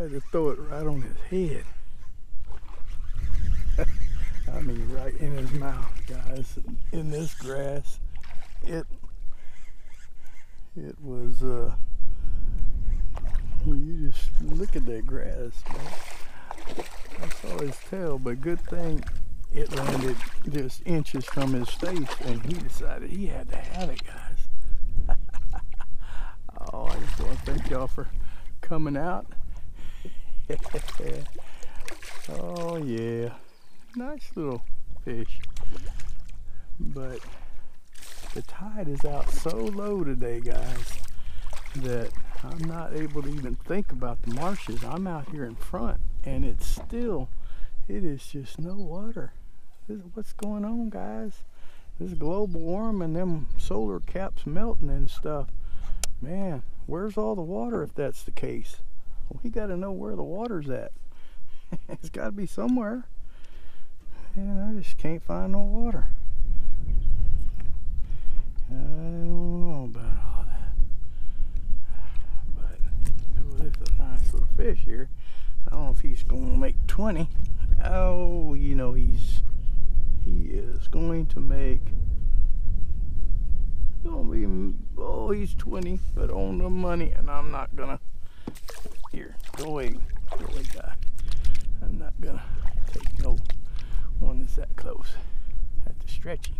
tried to throw it right on his head. I mean, right in his mouth, guys. In this grass, it was, you just look at that grass, man. I saw his tail, but good thing it landed just inches from his face, and he decided he had to have it, guys. Oh, I just want to thank y'all for coming out. Oh yeah, nice little fish, but the tide is out so low today, guys, that I'm not able to even think about the marshes. I'm out here in front, and it is just no water. This is what's going on, guys. This global warming, them solar caps melting and stuff. Man, where's all the water if that's the case? Well, we got to know where the water's at. It's got to be somewhere. And I just can't find no water. I don't know about all that. But there's a nice little fish here. I don't know if he's going to make 20. Oh, you know, he is going to make, oh, he's 20, but on the money, and I'm not gonna, here, go away, guy. I'm not gonna take no one that's that close. I have to stretch him.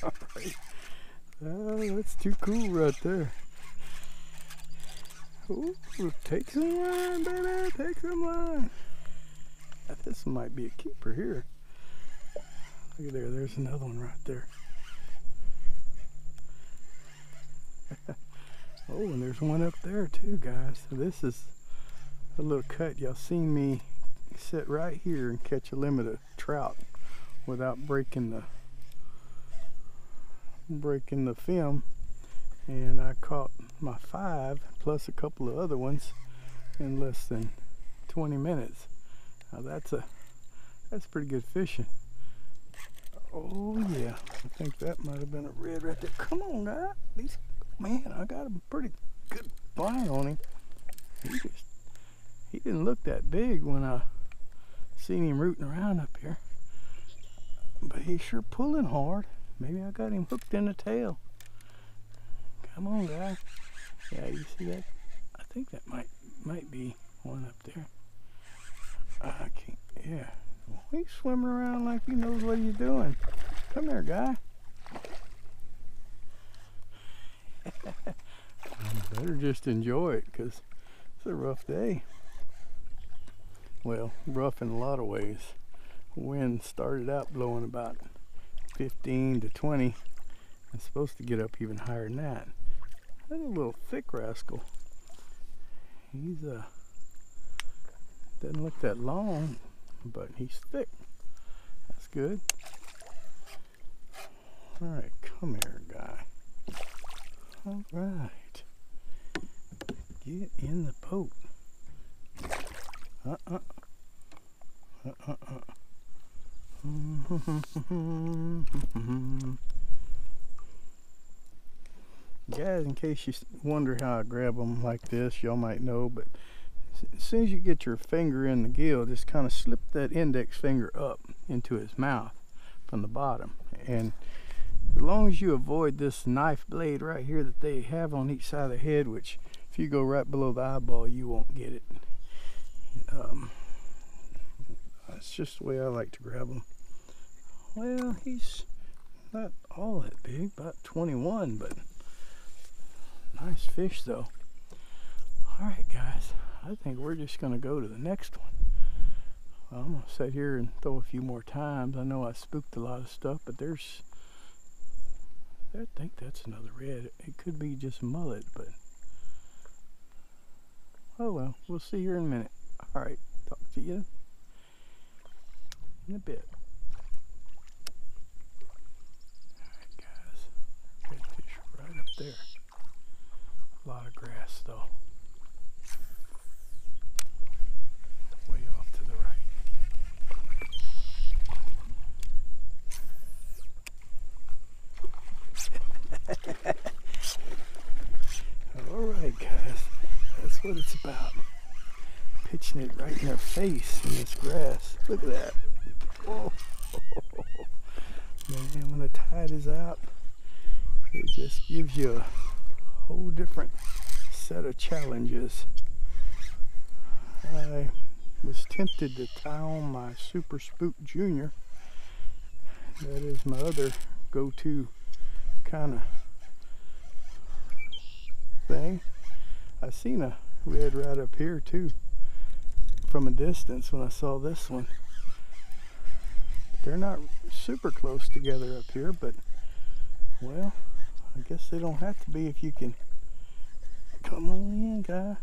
All right. Oh, that's too cool right there. Ooh, take some line, baby, take some line. This might be a keeper here. Look at there, there's another one right there. Oh, and there's one up there too, guys. So this is a little cut. Y'all seen me sit right here and catch a limit of trout without breaking the film, and I caught my 5 plus a couple of other ones in less than 20 minutes. Now that's pretty good fishing. Oh yeah, I think that might have been a red right there. Come on, guy. Man, I got a pretty good bite on him. He didn't look that big when I seen him rooting around up here, but he's sure pulling hard. Maybe I got him hooked in the tail. Come on, guy. Yeah, you see that? I think that might be one up there. I can't. Yeah. Well, he's swimming around like he knows what he's doing. Come here, guy. I better just enjoy it, because it's a rough day. Well, rough in a lot of ways. Wind started out blowing about 15 to 20. It's supposed to get up even higher than that. That's a little thick rascal. He's doesn't look that long, but he's thick. That's good. All right, come here, guy. All right, get in the boat. Guys, in case you wonder how I grab them like this, y'all might know, but as soon as you get your finger in the gill, just kind of slip that index finger up into his mouth from the bottom. And as long as you avoid this knife blade right here that they have on each side of the head, which if you go right below the eyeball, you won't get it. That's just the way I like to grab them. Well, he's not all that big, about 21, but nice fish though. All right, guys, I think we're just gonna go to the next one. Well, I'm gonna sit here and throw a few more times. I know I spooked a lot of stuff, but I think that's another red. It could be just mullet, but oh well, we'll see here in a minute. All right, talk to you in a bit. Alright, guys, redfish right up there. A lot of grass though. Way off to the right. it's about pitching it right in their face in this grass. Look at that. Whoa. Man, when the tide is out, it just gives you a whole different set of challenges. I was tempted to tie on my Super Spook Junior. That is my other go-to kind of thing. I seen a red right up here too from a distance when I saw this one. They're not super close together up here, but well, I guess they don't have to be if you can. Come on in, guy.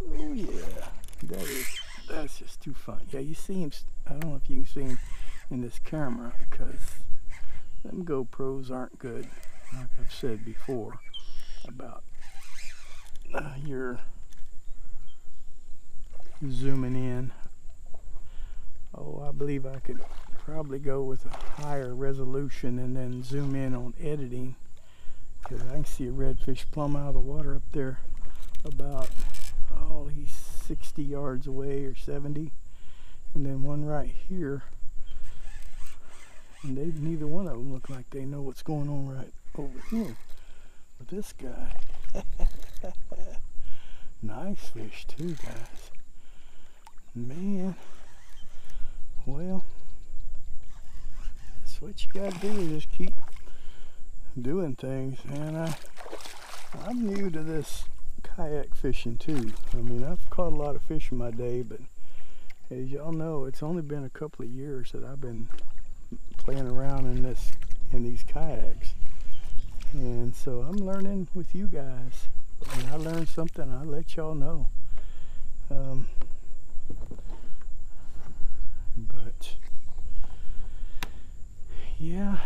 Oh yeah, that's just too fun. Yeah, you see him. I don't know if you can see him in this camera because them GoPros aren't good, like I've said before about your zooming in. Oh, I believe I could probably go with a higher resolution and then zoom in on editing, because I can see a redfish plumb out of the water up there about, oh, he's 60 yards away or 70, and then one right here, and neither one of them look like they know what's going on right over here. But this guy, nice fish too, guys. Man, well, that's what you gotta do, is just keep doing things. And I'm new to this kayak fishing too. I mean, I've caught a lot of fish in my day, but as y'all know, it's only been a couple of years that I've been playing around in these kayaks. And so I'm learning with you guys. When I learn something, I'll let y'all know. But yeah,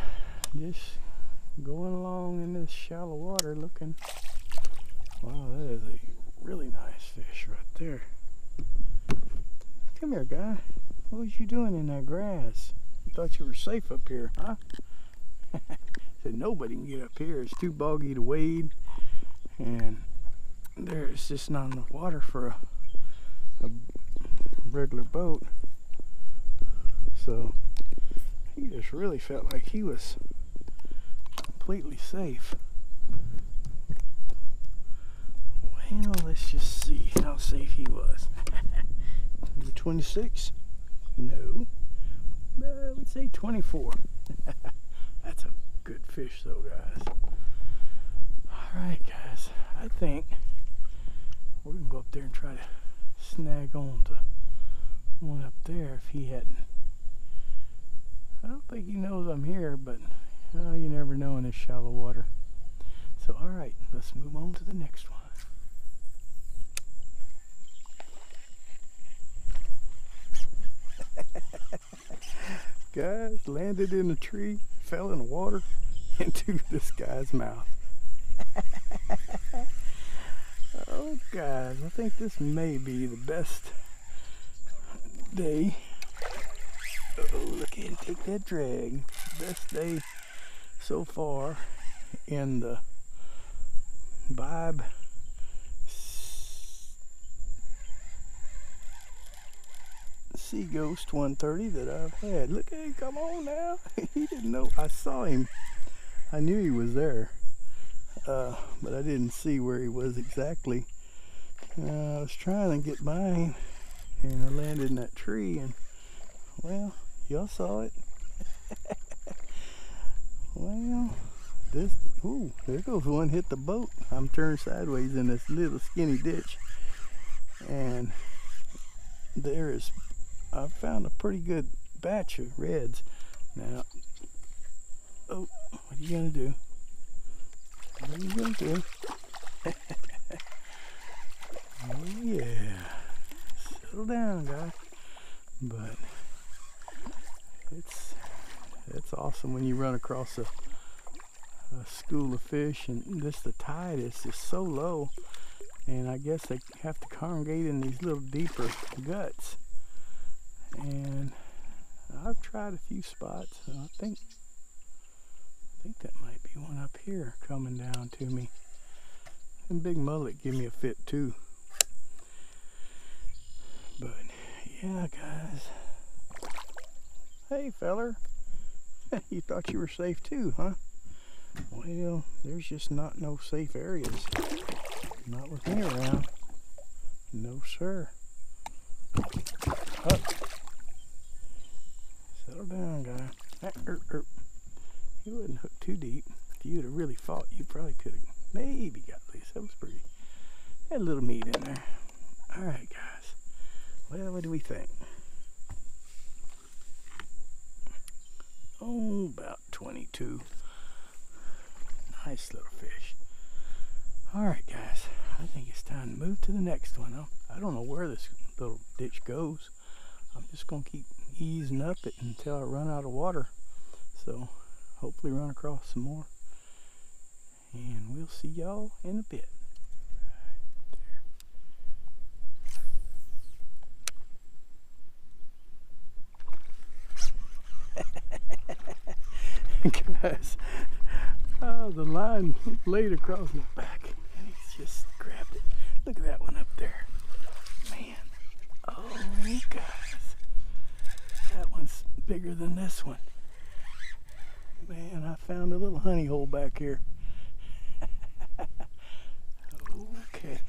just going along in this shallow water looking. Wow, that is a really nice fish right there. Come here, guy. What was you doing in that grass? You thought you were safe up here, huh? Said nobody can get up here. It's too boggy to wade, and there's just not enough water for a regular boat. So he just really felt like he was completely safe. Well, let's just see how safe he was. 26? No. I would say 24. That's a good fish though, guys. Alright, guys. I think we're going to go up there and try to snag on to one up there if he hadn't. I don't think he knows I'm here, but you never know in this shallow water. So, alright, let's move on to the next one. Guys, landed in a tree, fell in the water into this guy's mouth. Oh, guys, I think this may be the best day. Oh, look at him take that drag. Best day so far in the Vibe Seaghost 130 that I've had. Look at him, come on now. He didn't know. I saw him. I knew he was there, but I didn't see where he was exactly. I was trying to get mine, and I landed in that tree, and well, y'all saw it. Well, ooh, there goes one, hit the boat. I'm turned sideways in this little skinny ditch, and I found a pretty good batch of reds. Now, oh, what are you gonna do? What are you gonna do? Oh yeah, settle down, guys. But it's awesome when you run across a school of fish, and the tide is just so low, and I guess they have to congregate in these little deeper guts. And I've tried a few spots, and I think that might be one up here coming down to me. And big mullet give me a fit too. But yeah, guys. Hey, feller. You thought you were safe too, huh? Well, there's just not no safe areas. Not with me around. No, sir. Up. Settle down, guy. He wouldn't hook too deep. If you would have really fought, you probably could have maybe got loose. That was pretty. Had a little meat in there. Alright, guys. Well, what do we think? Oh, about 22. Nice little fish. Alright, guys. I think it's time to move to the next one. I don't know where this little ditch goes. I'm just going to keep easing up it until I run out of water. So, hopefully run across some more. And we'll see y'all in a bit. Guys, the line laid across his back and he's just grabbed it. Look at that one up there. Man, oh guys, that one's bigger than this one. Man, I found a little honey hole back here. Okay,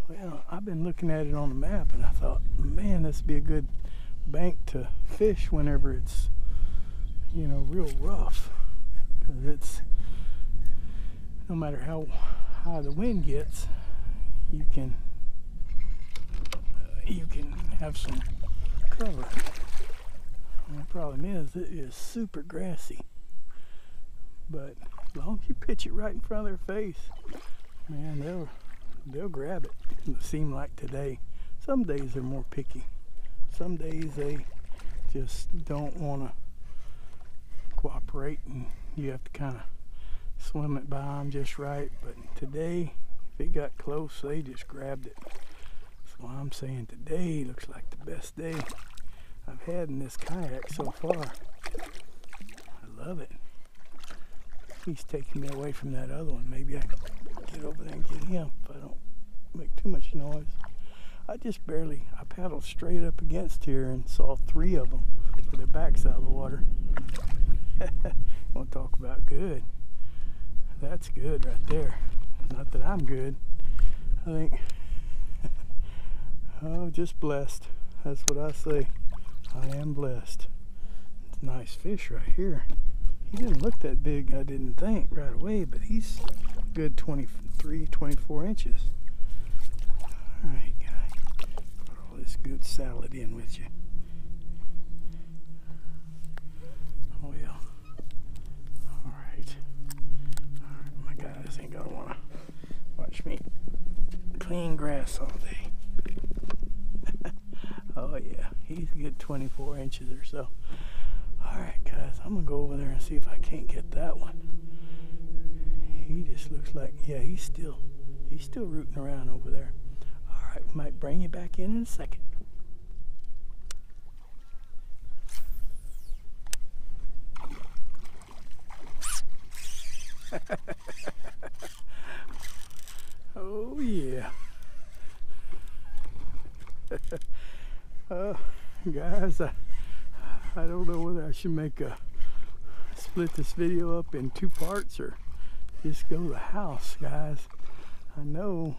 well, I've been looking at it on the map and I thought, man, this would be a good bank to fish whenever it's, you know, real rough, because it's, no matter how high the wind gets, you can have some cover. And the problem is, it is super grassy, but as long as you pitch it right in front of their face, man, they'll grab it. It seems like today, some days they're more picky. Some days they just don't want to cooperate and you have to kind of swim it by them just right. But today, if it got close, they just grabbed it. So I'm saying today looks like the best day I've had in this kayak so far. I love it. He's taking me away from that other one. Maybe I can get over there and get him if I don't make too much noise. I paddled straight up against here and saw 3 of them with their backs out of the water. Want to talk about good? That's good right there. Not that I'm good. I think, oh, just blessed. That's what I say. I am blessed. It's a nice fish right here. He didn't look that big, I didn't think, right away, but he's good 23, 24 inches. Alright, guy. Put all this good salad in with you. Well, alright. My guys ain't gonna wanna watch me clean grass all day. Oh yeah, he's a good 24 inches or so. Alright guys, I'm gonna go over there and see if I can't get that one. He just looks like, yeah, he's still rooting around over there. Alright, we might bring you back in a second. Oh yeah. Guys, I don't know whether I should split this video up in 2 parts or just go to the house, guys. I know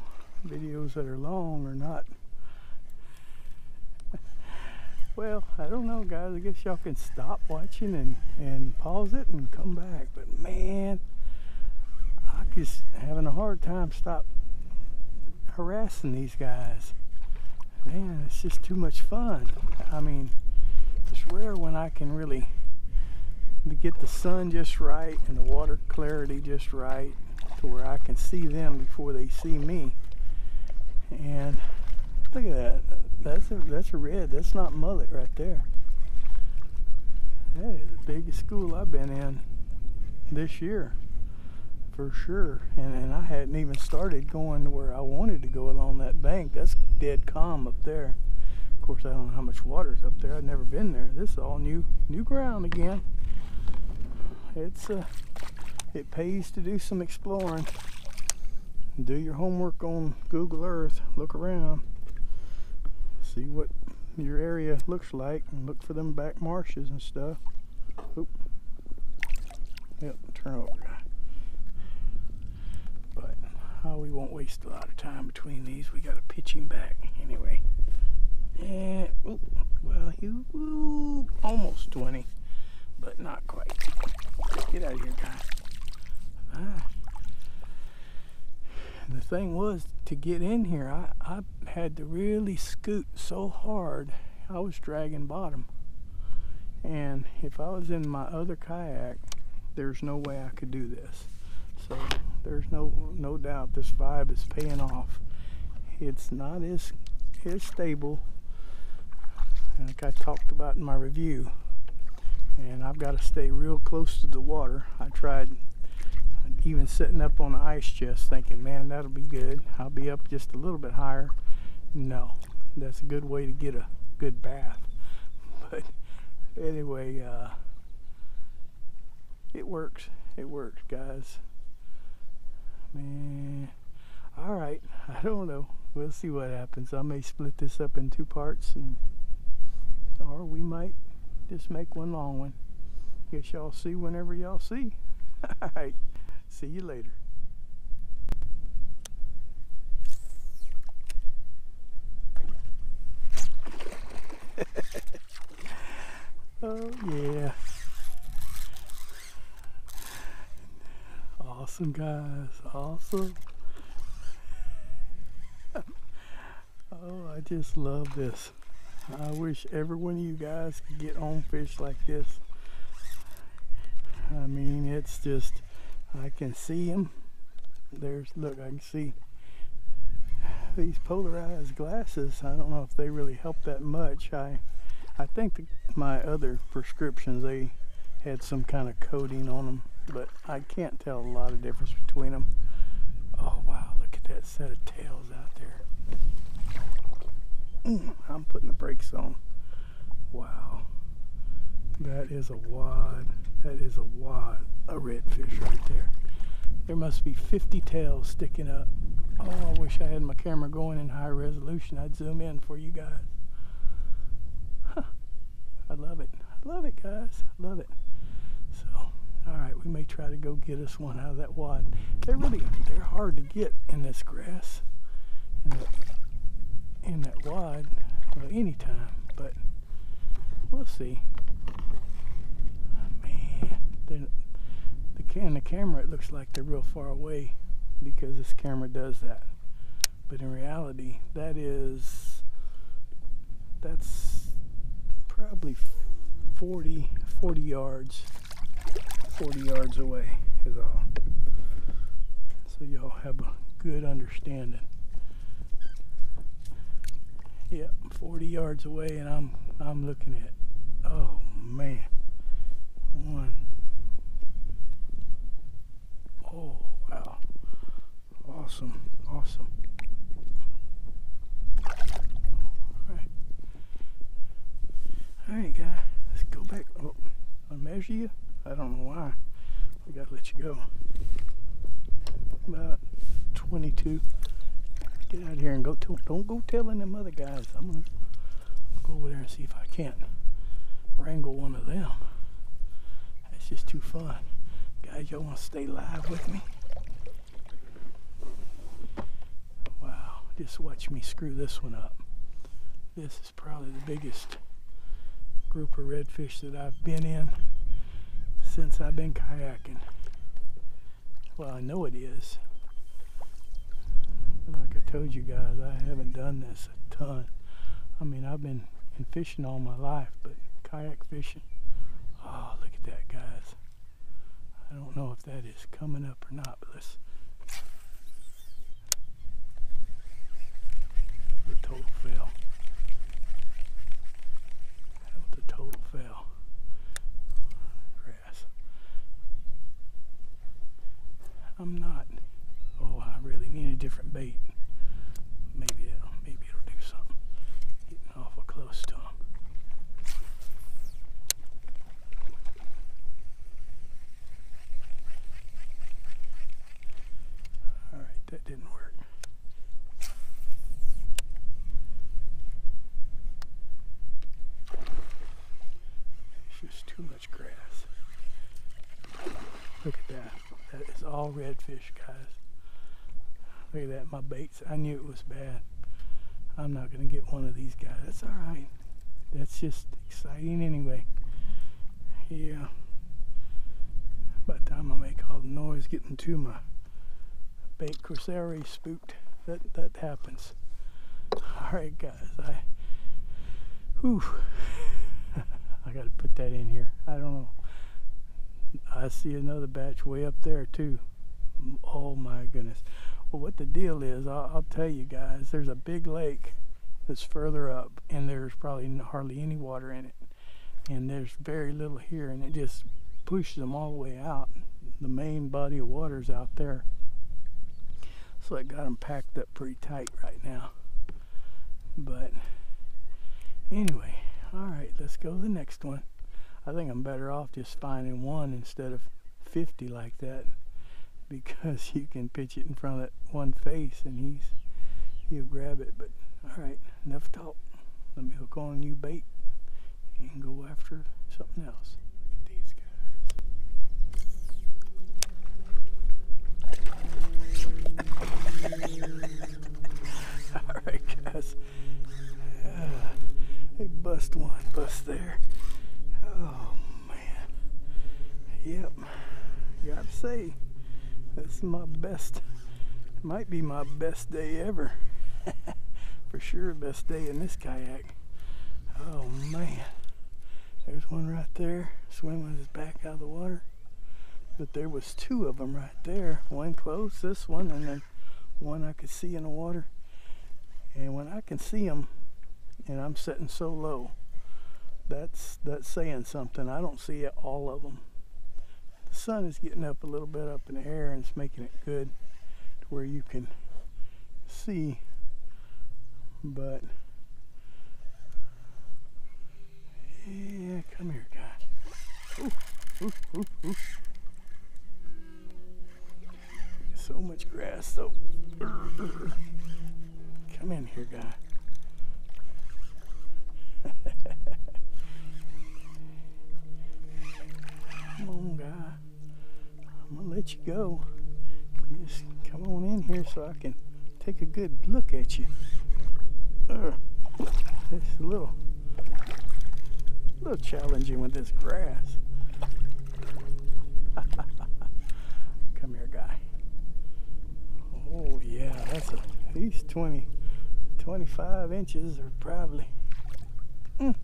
videos that are long are not. Well, I don't know, guys. I guess y'all can stop watching and pause it and come back. But man, I'm just having a hard time stop harassing these guys. Man, it's just too much fun. I mean, it's rare when I can really get the sun just right and the water clarity just right to where I can see them before they see me. And look at that. That's a red. That's not mullet right there. That is the biggest school I've been in this year, for sure. And I hadn't even started going to where I wanted to go along that bank. That's dead calm up there. Of course, I don't know how much water's up there. I've never been there. This is all new ground again. It pays to do some exploring. do your homework on Google Earth. Look around. See what your area looks like and look for them back marshes and stuff. Oop. Yep, turn over. But we won't waste a lot of time between these. We got to pitch him back anyway. And well, you almost 20, but not quite. Get out of here, guy. The thing was, to get in here, I had to really scoot so hard. I was dragging bottom, and if I was in my other kayak, there's no way I could do this. So there's no doubt this vibe is paying off. It's not as stable like I talked about in my review, and I've got to stay real close to the water. I tried even sitting up on the ice chest thinking, man, that'll be good. I'll be up just a little bit higher. No, that's a good way to get a good bath. But anyway, it works. It works, guys. Man, all right. I don't know. We'll see what happens. I may split this up in 2 parts, or we might just make one long one. Guess y'all see whenever y'all see. All right. See you later. Oh yeah. Awesome, guys. Awesome. Oh, I just love this. I wish every one of you guys could get on fish like this. I mean, it's just, I can see them. Look, I can see these polarized glasses. I don't know if they really help that much. I think my other prescriptions, they had some kind of coating on them, but I can't tell a lot of difference between them. Oh wow, look at that set of tails out there. I'm putting the brakes on. Wow, that is a wad. That is a wad of redfish right there. There must be 50 tails sticking up. Oh, I wish I had my camera going in high resolution. I'd zoom in for you guys. Huh. I love it. I love it, guys. I love it. So, all right, we may try to go get us one out of that wad. They're hard to get in this grass, in that wad, well, anytime, but we'll see. Man, the camera, it looks like they're real far away because this camera does that. But in reality, that's probably 40 yards away is all. So y'all have a good understanding. Yep, 40 yards away, and I'm looking at, oh man, one. Oh wow, awesome. All right, guy, let's go back. Oh, I measure you. I don't know why. I gotta let you go. About 22. Get out of here and go. Don't go telling them other guys. I'm gonna go over there and see if I can't wrangle one of them. That's just too fun. Guys, y'all want to stay live with me? Wow, just watch me screw this one up. This is probably the biggest group of redfish that I've been in since I've been kayaking. Well, I know it is. But like I told you guys, I haven't done this a ton. I mean, I've been in fishing all my life, but kayak fishing, oh, look at that, guys. I don't know if that is coming up or not, but let's. That was a total fail. That was a total fail. Grass. I'm not. Oh, I really need a different bait. Maybe it'll do something. Getting awful close to them. all redfish, guys. Look at that, my baits. I knew it was bad. I'm not gonna get one of these guys. That's all right. That's just exciting anyway. Yeah. By the time I make all the noise getting to my bait, of course, they already spooked. That happens. All right, guys. I got to put that in here. I don't know. I see another batch way up there too. Oh my goodness. Well, what the deal is, I'll tell you guys. There's a big lake that's further up, and there's probably hardly any water in it, and there's very little here, and it just pushes them all the way out. The main body of water is out there, so it got them packed up pretty tight right now. But anyway, all right, let's go to the next one. I think I'm better off just finding one instead of 50 like that, because you can pitch it in front of that one face and he'll grab it. But all right, enough talk. Let me hook on a new bait and go after something else. Look at these guys. All right, guys. Hey, bust one, bust there. Oh man. Yep. Gotta say, this is my best. Might be my best day ever. For sure, best day in this kayak. Oh man. There's one right there, swimming his back out of the water. But there was two of them right there. One close, this one, and then one I could see in the water. And when I can see them, and I'm sitting so low, that's saying something. I don't see all of them. The sun is getting up a little bit up in the air, and it's making it good to where you can see. But yeah, come here, guy. Ooh, ooh, ooh, ooh. So much grass, though. Come in here, guy. Come on, guy. I'm gonna let you go. You just come on in here so I can take a good look at you. It's a little challenging with this grass. Come here, guy. Oh yeah, that's at least 25 inches, or probably. Well,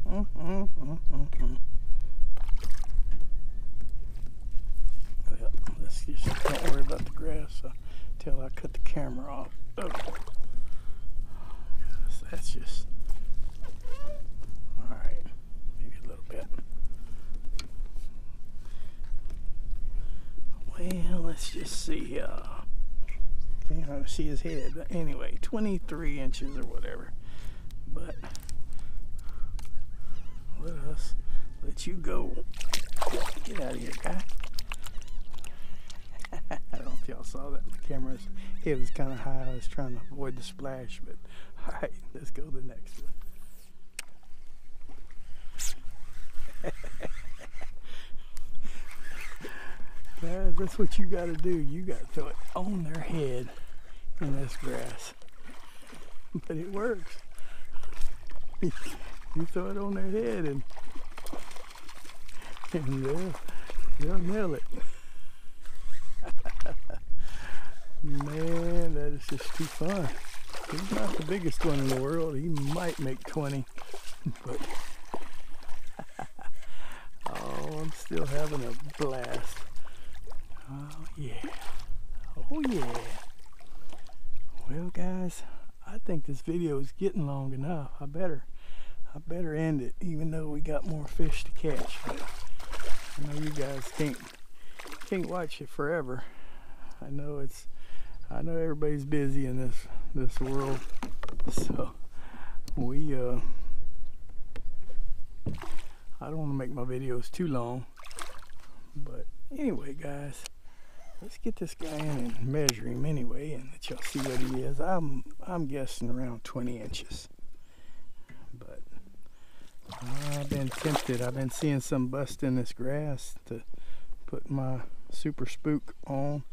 let's just don't worry about the grass until I cut the camera off. Oh. That's just all right. Maybe a little bit. Well, let's just see. Can't see his head. But anyway, 23 inches or whatever. But let us let you go. Get out of here, guy. I don't know if y'all saw that. The camera's head was kind of high. I was trying to avoid the splash, but all right, let's go to the next one. Guys, that's what you got to do. You got to throw it on their head in this grass. But it works. You throw it on their head and they'll nail it. Man, that is just too fun. He's not the biggest one in the world. He might make 20, but oh, I'm still having a blast. Oh yeah. Oh yeah. Well, guys, I think this video is getting long enough. I better end it, even though we got more fish to catch. But I know you guys can't watch it forever. I know everybody's busy in this world, so I don't want to make my videos too long. But anyway, guys, let's get this guy in and measure him anyway, and let y'all see what he is. I'm guessing around 20 inches. But I've been tempted. I've been seeing some bust in this grass to put my super spook on.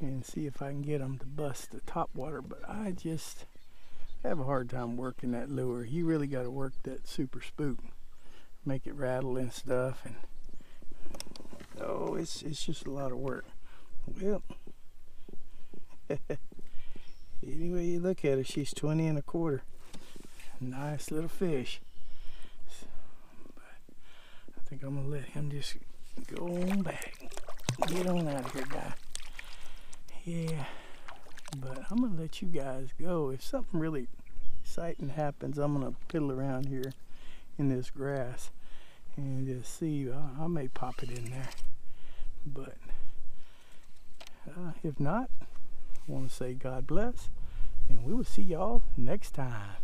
and see if I can get them to bust the top water, but I just have a hard time working that lure. You really got to work that super spook, make it rattle and stuff, and oh, it's just a lot of work. Well, anyway you look at her, she's 20 1/4. Nice little fish. But I think I'm gonna let him just go on back. Get on out of here, guy. Yeah, but I'm gonna let you guys go. If something really exciting happens, I'm gonna piddle around here in this grass and just see. I may pop it in there, but if not, I want to say God bless, and we will see y'all next time.